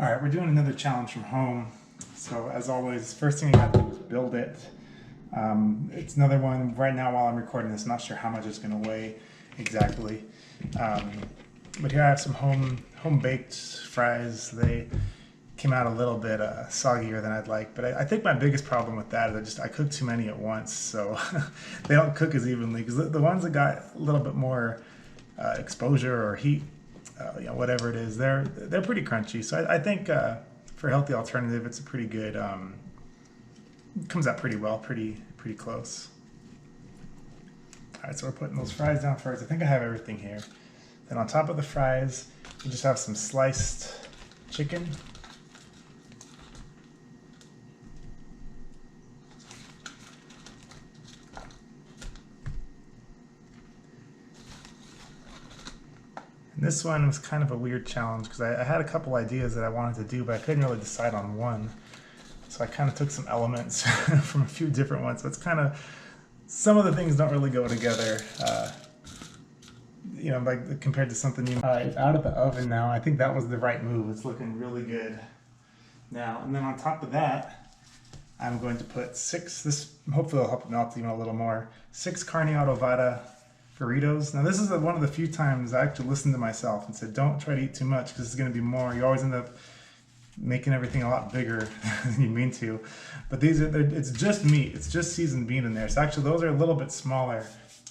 All right, we're doing another challenge from home. So as always, first thing you have to do is build it. It's another one right now while I'm recording this. I'm not sure how much it's going to weigh exactly. Um, but here I have some home baked fries. They came out a little bit soggier than I'd like, but I think my biggest problem with that is I cook too many at once, so they don't cook as evenly. Because the ones that got a little bit more exposure or heat, whatever it is, they're pretty crunchy. So I think for a healthy alternative, it's a pretty good. Comes out pretty well, pretty close. All right, so we're putting those fries down first. I think I have everything here. Then on top of the fries, we just have some sliced chicken. And this one was kind of a weird challenge because I had a couple ideas that I wanted to do, but I couldn't really decide on one. So I kind of took some elements from a few different ones. So it's kind of, some of the things don't really go together, like compared to something new. It's out of the oven now. I think that was the right move. It's looking really good now. And then on top of that, I'm going to put this hopefully will help it melt even a little more, 6 carne adovada burritos. Now this is one of the few times I actually listened to myself and said, don't try to eat too much because it's going to be more. You always end up making everything a lot bigger than you mean to. But it's just meat. It's just seasoned meat in there. So actually those are a little bit smaller,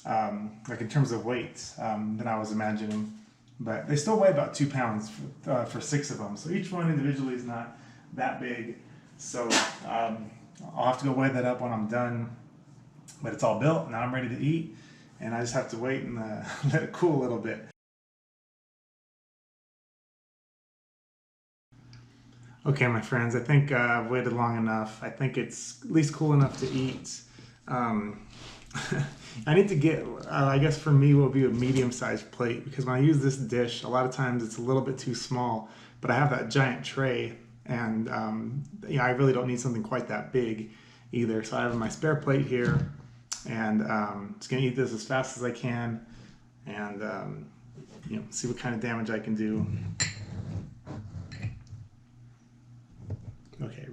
like in terms of weight, than I was imagining. But they still weigh about 2 pounds for 6 of them. So each one individually is not that big. So I'll have to go weigh that up when I'm done. But it's all built. Now I'm ready to eat. And I just have to wait and let it cool a little bit. Okay, my friends, I think I've waited long enough. I think it's at least cool enough to eat. Um, I need to get, I guess for me, will be a medium-sized plate because when I use this dish, a lot of times it's a little bit too small, but I have that giant tray and I really don't need something quite that big either. So I have my spare plate here and just gonna eat this as fast as I can and see what kind of damage I can do. Okay.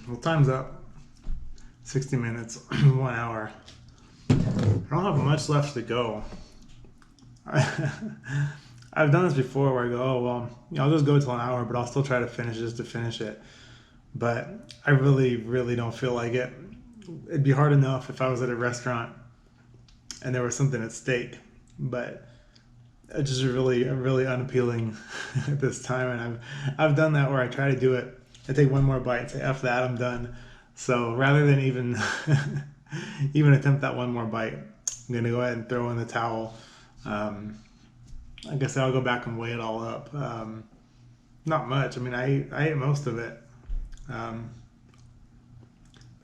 Well, time's up. 60 minutes, 1 hour. I don't have much left to go. I've done this before where I go, oh, well, I'll just go till an hour, but I'll still try to finish just to finish it. But I really, really don't feel like it. It'd be hard enough if I was at a restaurant and there was something at stake, but it's just really unappealing at this time. And I've done that where I try to do it. I take one more bite, say F that, I'm done. So rather than even attempt that one more bite, I'm gonna go ahead and throw in the towel. Like I said, I'll go back and weigh it all up. Not much. I mean, I ate most of it.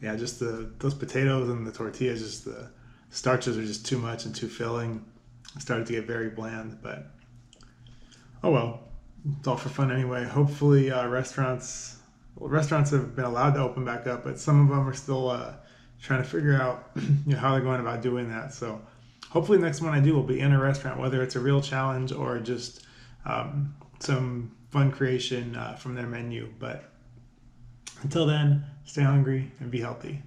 Yeah, just those potatoes and the tortillas, just the starches are just too much and too filling. It started to get very bland, but oh well, it's all for fun anyway. Hopefully, restaurants have been allowed to open back up, but some of them are still trying to figure out how they're going about doing that. So hopefully, the next one I do will be in a restaurant, whether it's a real challenge or just some fun creation from their menu. But until then, stay hungry and be healthy.